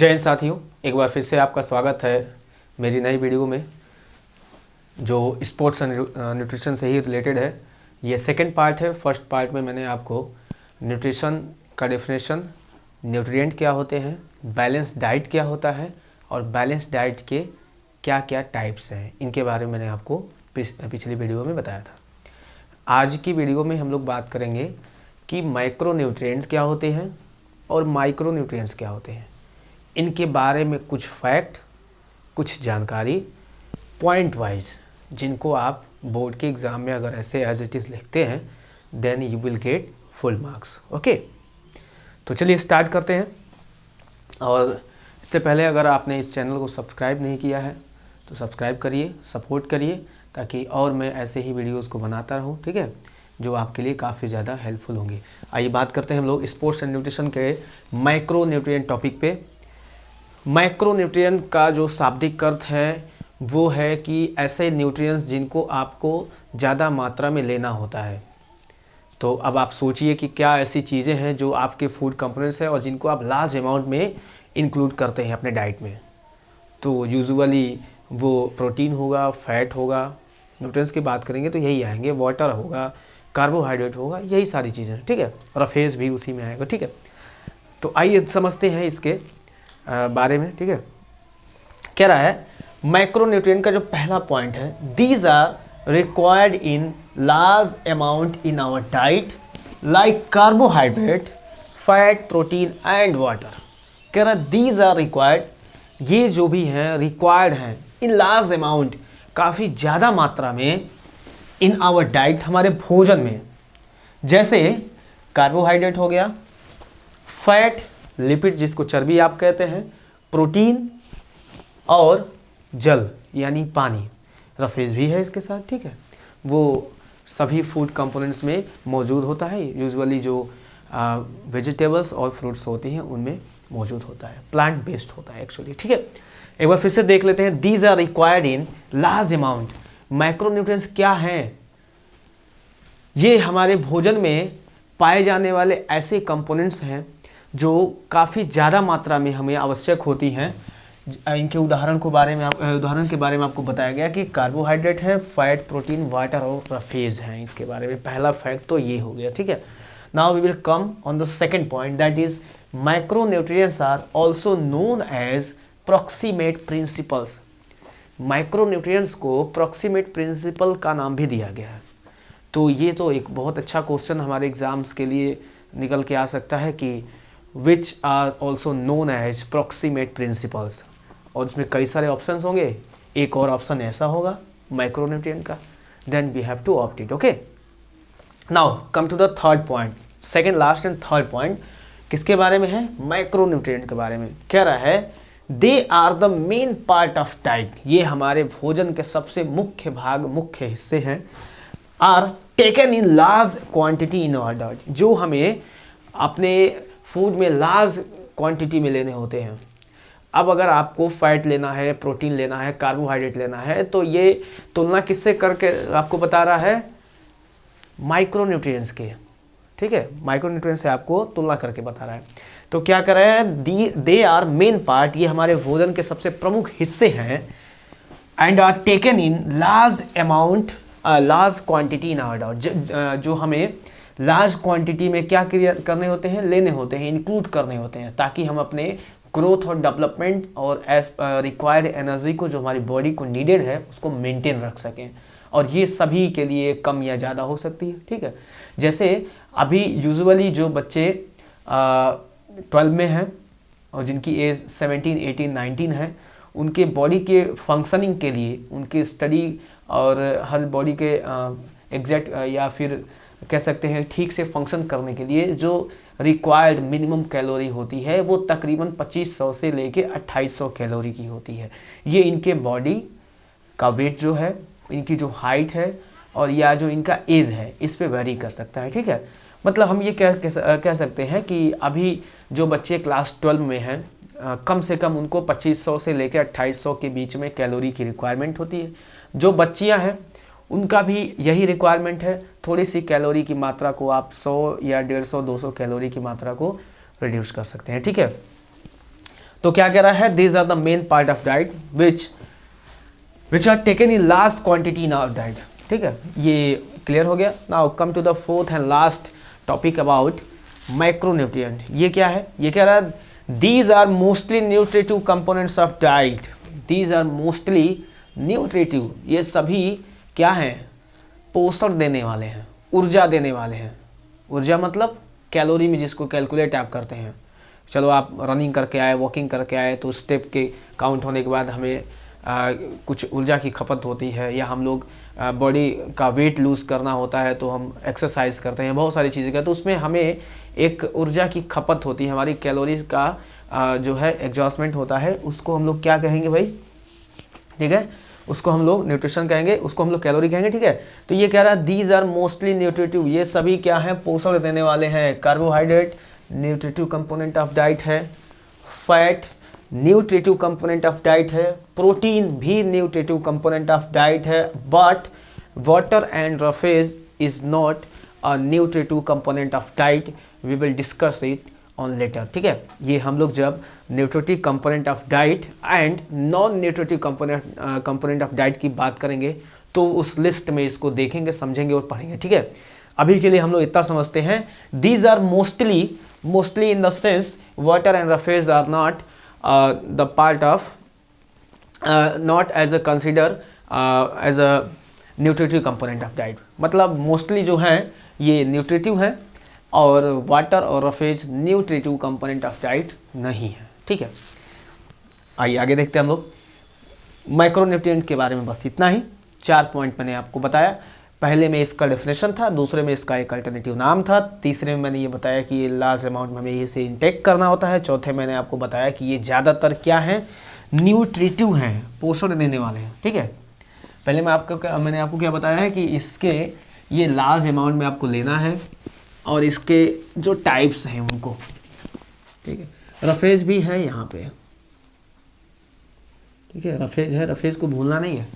जय हिंद साथियों, एक बार फिर से आपका स्वागत है मेरी नई वीडियो में जो स्पोर्ट्स एंड न्यूट्रिशन से ही रिलेटेड है। ये सेकंड पार्ट है। फर्स्ट पार्ट में मैंने आपको न्यूट्रिशन का डेफिनेशन, न्यूट्रिएंट क्या होते हैं, बैलेंस डाइट क्या होता है और बैलेंस डाइट के क्या क्या टाइप्स हैं, इनके बारे में मैंने आपको पिछली वीडियो में बताया था। आज की वीडियो में हम लोग बात करेंगे कि माइक्रो न्यूट्रिएंट्स क्या होते हैं और माइक्रो न्यूट्रिएंट्स क्या होते हैं। इनके बारे में कुछ फैक्ट, कुछ जानकारी पॉइंट वाइज, जिनको आप बोर्ड के एग्ज़ाम में अगर ऐसे एज इट इज़ लिखते हैं then you will get full marks. Okay, तो चलिए स्टार्ट करते हैं। और इससे पहले अगर आपने इस चैनल को सब्सक्राइब नहीं किया है तो सब्सक्राइब करिए, सपोर्ट करिए, ताकि और मैं ऐसे ही वीडियोज़ को बनाता रहूँ, ठीक है, जो आपके लिए काफ़ी ज़्यादा हेल्पफुल होंगी। आइए बात करते हैं हम लोग स्पोर्ट्स एंड न्यूट्रिशन के माइक्रो न्यूट्रिएंट टॉपिक पे। माइक्रो न्यूट्रिएंट का जो शाब्दिक अर्थ है वो है कि ऐसे न्यूट्रिएंट्स जिनको आपको ज़्यादा मात्रा में लेना होता है। तो अब आप सोचिए कि क्या ऐसी चीज़ें हैं जो आपके फूड कंपोनेंट्स हैं और जिनको आप लार्ज अमाउंट में इंक्लूड करते हैं अपने डाइट में। तो यूजुअली वो प्रोटीन होगा, फैट होगा, न्यूट्रिएंट्स की बात करेंगे तो यही आएंगे, वाटर होगा, कार्बोहाइड्रेट होगा, यही सारी चीज़ें, ठीक है, रफेज भी उसी में आएगा, ठीक है। तो आइए समझते हैं इसके बारे में, ठीक है। कह रहा है माइक्रोन्यूट्रिएंट का जो पहला पॉइंट है, these are required in large amount in our diet like carbohydrate, fat, protein and water. कह रहा है दीज आर रिक्वायर्ड, ये जो भी हैं रिक्वायर्ड हैं इन लार्ज अमाउंट, काफ़ी ज़्यादा मात्रा में, इन आवर डाइट, हमारे भोजन में। जैसे कार्बोहाइड्रेट हो गया, फैट, लिपिड जिसको चर्बी आप कहते हैं, प्रोटीन और जल यानी पानी, रफेज भी है इसके साथ, ठीक है। वो सभी फूड कंपोनेंट्स में मौजूद होता है। यूजुअली जो वेजिटेबल्स और फ्रूट्स होती हैं उनमें मौजूद होता है, प्लांट बेस्ड होता है एक्चुअली, ठीक है। एक बार फिर से देख लेते हैं, these are required in large amount. Micronutrients क्या हैं? ये हमारे भोजन में पाए जाने वाले ऐसे कंपोनेंट्स हैं जो काफ़ी ज़्यादा मात्रा में हमें आवश्यक होती हैं। इनके उदाहरण के बारे में आपको बताया गया कि कार्बोहाइड्रेट है, फैट, प्रोटीन, वाटर और रफेज हैं। इसके बारे में पहला फैक्ट तो ये हो गया, ठीक है। Now we will come on the second point, that is micronutrients are also known as proximate principles. Micronutrients को प्रॉक्सिमेट प्रिंसिपल का नाम भी दिया गया है। तो ये तो एक बहुत अच्छा क्वेश्चन हमारे एग्जाम्स के लिए निकल के आ सकता है कि which are also known as proximate principles, और उसमें कई सारे ऑप्शंस होंगे। एक और ऑप्शन ऐसा होगा माइक्रोन्यूट्रिएंट का, then we have to opt it. Okay, now come to the third point, second last and third point किसके बारे में है? माइक्रोन्यूट्रिएंट के बारे में। कह रहा है they are the main part of diet, ये हमारे भोजन के सबसे मुख्य भाग, मुख्य हिस्से हैं। Are taken in large quantity in our diet, जो हमें अपने फूड में लार्ज क्वांटिटी में लेने होते हैं। अब अगर आपको फैट लेना है, प्रोटीन लेना है, कार्बोहाइड्रेट लेना है, तो ये तुलना किससे करके आपको बता रहा है? माइक्रोन्यूट्रिएंट्स के, ठीक है, माइक्रोन्यूट्रिएंट्स से आपको तुलना करके बता रहा है। तो क्या कर रहे हैं? दे आर मेन पार्ट, ये हमारे भोजन के सबसे प्रमुख हिस्से हैं। And are taken in large amount, large quantity in our diet, जो हमें लार्ज क्वांटिटी में क्या करने होते हैं? लेने होते हैं, इंक्लूड करने होते हैं, ताकि हम अपने ग्रोथ और डेवलपमेंट और एज रिक्वायर्ड एनर्जी को, जो हमारी बॉडी को नीडेड है, उसको मेंटेन रख सकें। और ये सभी के लिए कम या ज़्यादा हो सकती है, ठीक है। जैसे अभी यूजुअली जो बच्चे 12 में हैं और जिनकी एज 17, 18, 19 है, उनके बॉडी के फंक्शनिंग के लिए, उनके स्टडी और हर बॉडी के एग्जैक्ट या फिर कह सकते हैं ठीक से फंक्शन करने के लिए जो रिक्वायर्ड मिनिमम कैलोरी होती है वो तकरीबन 2500 से लेके 2800 कैलोरी की होती है। ये इनके बॉडी का वेट जो है, इनकी जो हाइट है और या जो इनका एज है, इस पे वेरी कर सकता है, ठीक है। मतलब हम ये कह सकते हैं कि अभी जो बच्चे क्लास 12 में हैं, कम से कम उनको 2500 से लेके 2800 के बीच में कैलोरी की रिक्वायरमेंट होती है। जो बच्चियां हैं उनका भी यही रिक्वायरमेंट है। थोड़ी सी कैलोरी की मात्रा को आप 100 या 150, 200 कैलोरी की मात्रा को रिड्यूस कर सकते हैं, ठीक है। तो क्या कह रहा है, these are the main part of diet which are taken in large quantity in our diet. ठीक है, ये क्लियर हो गया। Now come to the fourth and last topic about micronutrient. ये क्या है, ये कह रहा है these are mostly nutritive components of diet. These are mostly nutritive, ये सभी क्या हैं, पोषण देने वाले हैं, ऊर्जा देने वाले हैं। ऊर्जा मतलब कैलोरी में जिसको कैलकुलेट आप करते हैं। चलो आप रनिंग करके आए, वॉकिंग करके आए, तो स्टेप के काउंट होने के बाद हमें कुछ ऊर्जा की खपत होती है, या हम लोग बॉडी का वेट लूज़ करना होता है तो हम एक्सरसाइज करते हैं, बहुत सारी चीज़ें का, तो उसमें हमें एक ऊर्जा की खपत होती है, हमारी कैलोरीज का जो है एग्जॉस्टमेंट होता है, उसको हम लोग क्या कहेंगे भाई, ठीक है, उसको हम लोग न्यूट्रिशन कहेंगे, उसको हम लोग कैलोरी कहेंगे। ठीक है, तो ये कह रहा है दीज आर मोस्टली न्यूट्रिटिव, ये सभी क्या है, पोषण देने वाले हैं। Carbohydrate nutritive component of diet है, fat nutritive component of diet है, प्रोटीन भी न्यूट्रिटिव कंपोनेंट ऑफ डाइट है, but water and roughage is not a nutritive component of diet, we will discuss it on later. ठीक है, ये हम लोग जब nutritive component of diet and non nutritive component of diet की बात करेंगे तो उस लिस्ट में इसको देखेंगे, समझेंगे और पढ़ेंगे। ठीक है, अभी के लिए हम लोग इतना समझते हैं, these are mostly in the sense water and roughage are not the part of not as a consider as a nutritive component of diet. मतलब मोस्टली जो है ये न्यूट्रिटिव है और वाटर और roughage nutritive component of diet नहीं है। ठीक है, आइए आगे देखते हैं हम लोग माइक्रोन्यूट्रिएंट के बारे में। बस इतना ही, 4 पॉइंट मैंने आपको बताया। पहले में इसका डेफिनेशन था, दूसरे में इसका एक अल्टरनेटिव नाम था, तीसरे में मैंने ये बताया कि ये लार्ज अमाउंट में हमें इसे इंटेक करना होता है, चौथे मैंने आपको बताया कि ये ज़्यादातर क्या है, न्यूट्रिटिव हैं, पोषण देने वाले हैं। ठीक है, पहले मैंने आपको क्या बताया है कि इसके ये लार्ज अमाउंट में आपको लेना है और इसके जो टाइप्स हैं उनको, ठीक है, रफेज भी है यहाँ पे, ठीक है, रफेज है, रफेज को भूलना नहीं है।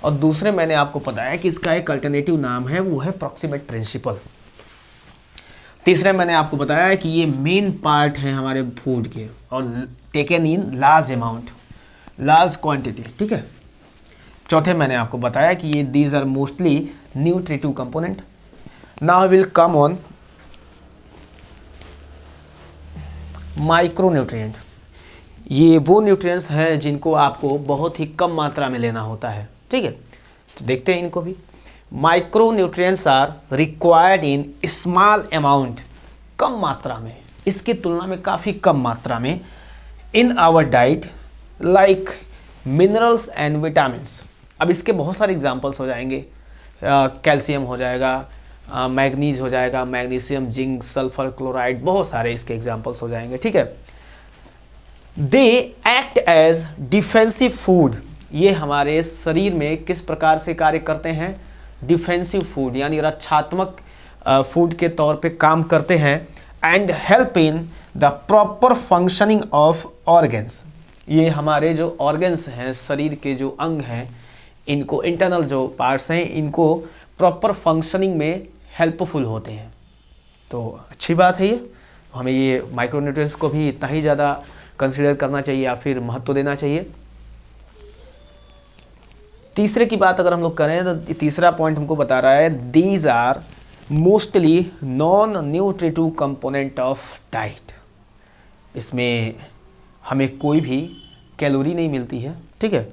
और दूसरे मैंने आपको बताया कि इसका एक अल्टरनेटिव नाम है, वो है प्रॉक्सिमेट प्रिंसिपल। तीसरे मैंने आपको बताया कि ये मेन पार्ट है हमारे फूड के और taken in large amount, large quantity. ठीक है, चौथे मैंने आपको बताया कि ये these are mostly nutritive component. Now will come on micronutrient. ये वो न्यूट्रिएंट्स हैं जिनको आपको बहुत ही कम मात्रा में लेना होता है। ठीक है, तो देखते हैं इनको भी। Micronutrients are required in small amount, कम मात्रा में, इसकी तुलना में काफ़ी कम मात्रा में, in our diet like minerals and vitamins. अब इसके बहुत सारे एग्जांपल्स हो जाएंगे, कैल्शियम हो जाएगा, मैग्नीज हो जाएगा, मैग्नीशियम, जिंक, सल्फर, क्लोराइड, बहुत सारे इसके एग्जांपल्स हो जाएंगे। ठीक है, they act as defensive food, ये हमारे शरीर में किस प्रकार से कार्य करते हैं, डिफेंसिव फूड यानी रक्षात्मक फूड के तौर पे काम करते हैं। And help in the proper functioning of organs, ये हमारे जो ऑर्गन्स हैं, शरीर के जो अंग हैं, इनको इंटरनल जो पार्ट्स हैं, इनको प्रॉपर फंक्शनिंग में हेल्पफुल होते हैं। तो अच्छी बात है ये, हमें ये माइक्रोन्यूट्रिएंट्स को भी इतना ही ज़्यादा कंसीडर करना चाहिए या फिर महत्व देना चाहिए। तीसरे की बात अगर हम लोग करें तो तीसरा पॉइंट हमको बता रहा है, these are mostly non nutritive component of diet. इसमें हमें कोई भी कैलोरी नहीं मिलती है। ठीक है,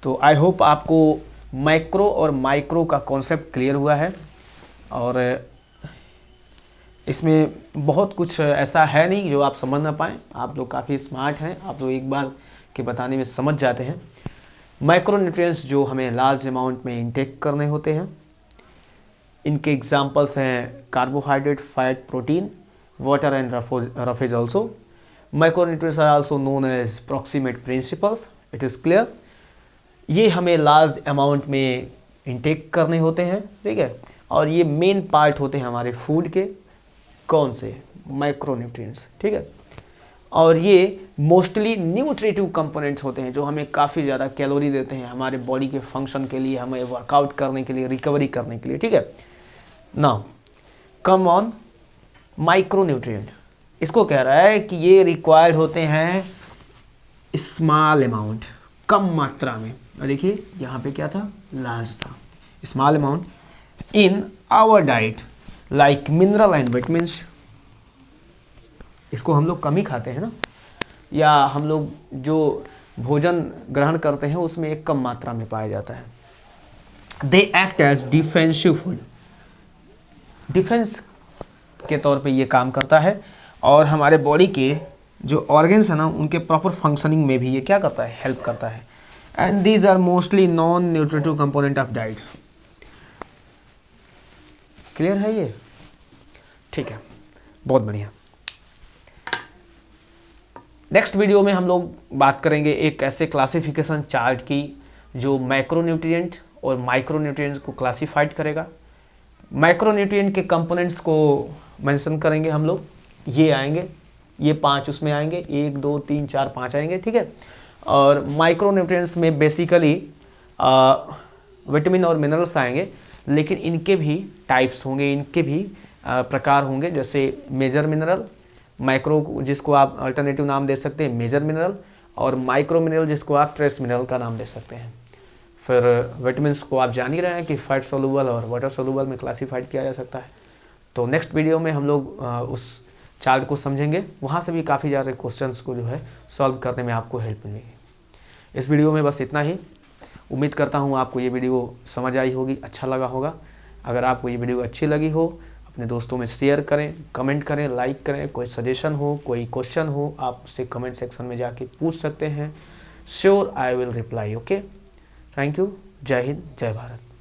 तो आई होप आपको मैक्रो और माइक्रो का कॉन्सेप्ट क्लियर हुआ है। और इसमें बहुत कुछ ऐसा है नहीं जो आप समझ ना पाएँ, आप लोग काफ़ी स्मार्ट हैं, आप लोग एक बार के बताने में समझ जाते हैं। माइक्रोन्यूट्रिएंट्स जो हमें लार्ज अमाउंट में इंटेक करने होते हैं, इनके एग्जांपल्स हैं carbohydrate, fat, protein, water and roughage also. Micronutrients are also known as proximate principles, it is clear. ये हमें लार्ज अमाउंट में इंटेक करने होते हैं। ठीक है, और ये मेन पार्ट होते हैं हमारे फूड के, कौन से, माइक्रोन्यूट्रिएंट्स। ठीक है, और ये मोस्टली न्यूट्रिटिव कंपोनेंट्स होते हैं जो हमें काफ़ी ज़्यादा कैलोरी देते हैं हमारे बॉडी के फंक्शन के लिए, हमें वर्कआउट करने के लिए, रिकवरी करने के लिए। ठीक है, नाउ कम ऑन माइक्रोन्यूट्रिएंट। इसको कह रहा है कि ये रिक्वायर्ड होते हैं स्मॉल अमाउंट, कम मात्रा में। और देखिए यहाँ पे क्या था, लार्ज था। Small amount in our diet like mineral and vitamins. इसको हम लोग कम ही खाते हैं ना, या हम लोग जो भोजन ग्रहण करते हैं उसमें एक कम मात्रा में पाया जाता है। They act as defensive food, defence के तौर पे ये काम करता है, और हमारे बॉडी के जो ऑर्गन्स है ना उनके प्रॉपर फंक्शनिंग में भी ये क्या करता है, हेल्प करता है। And these are mostly non nutritive component of diet. Clear है ये? ठीक है, बहुत बढ़िया। नेक्स्ट वीडियो में हम लोग बात करेंगे एक ऐसे क्लासिफिकेशन चार्ट की जो मैक्रोन्यूट्रिएंट और माइक्रोन्यूट्रिएंट्स को क्लासिफाइड करेगा। मैक्रोन्यूट्रिएंट के कंपोनेंट्स को मेंशन करेंगे हम लोग, ये आएंगे, ये 5 उसमें आएंगे, 1 2 3 4 5 आएंगे, ठीक है। और माइक्रोन्यूट्रिएंट्स में बेसिकली विटामिन और मिनरल्स आएंगे, लेकिन इनके भी टाइप्स होंगे, इनके भी प्रकार होंगे, जैसे मेजर मिनरल, माइक्रो जिसको आप अल्टरनेटिव नाम दे सकते हैं मेजर मिनरल, और माइक्रो मिनरल जिसको आप ट्रेस मिनरल का नाम दे सकते हैं। फिर विटामिन्स को आप जान ही रहे हैं कि फैट सोलुबल और वाटर सोलुबल में क्लासीफाइड किया जा सकता है। तो नेक्स्ट वीडियो में हम लोग उस चार्ट को समझेंगे, वहाँ से भी काफ़ी ज़्यादा क्वेश्चंस को जो है सॉल्व करने में आपको हेल्प मिलेगी। इस वीडियो में बस इतना ही। उम्मीद करता हूँ आपको ये वीडियो समझ आई होगी, अच्छा लगा होगा। अगर आपको ये वीडियो अच्छी लगी हो, अपने दोस्तों में शेयर करें, कमेंट करें, लाइक करें। कोई सजेशन हो, कोई क्वेश्चन हो, आप उससे कमेंट सेक्शन में जाके पूछ सकते हैं। Sure I will reply. Okay, thank you. जय हिंद, जय भारत।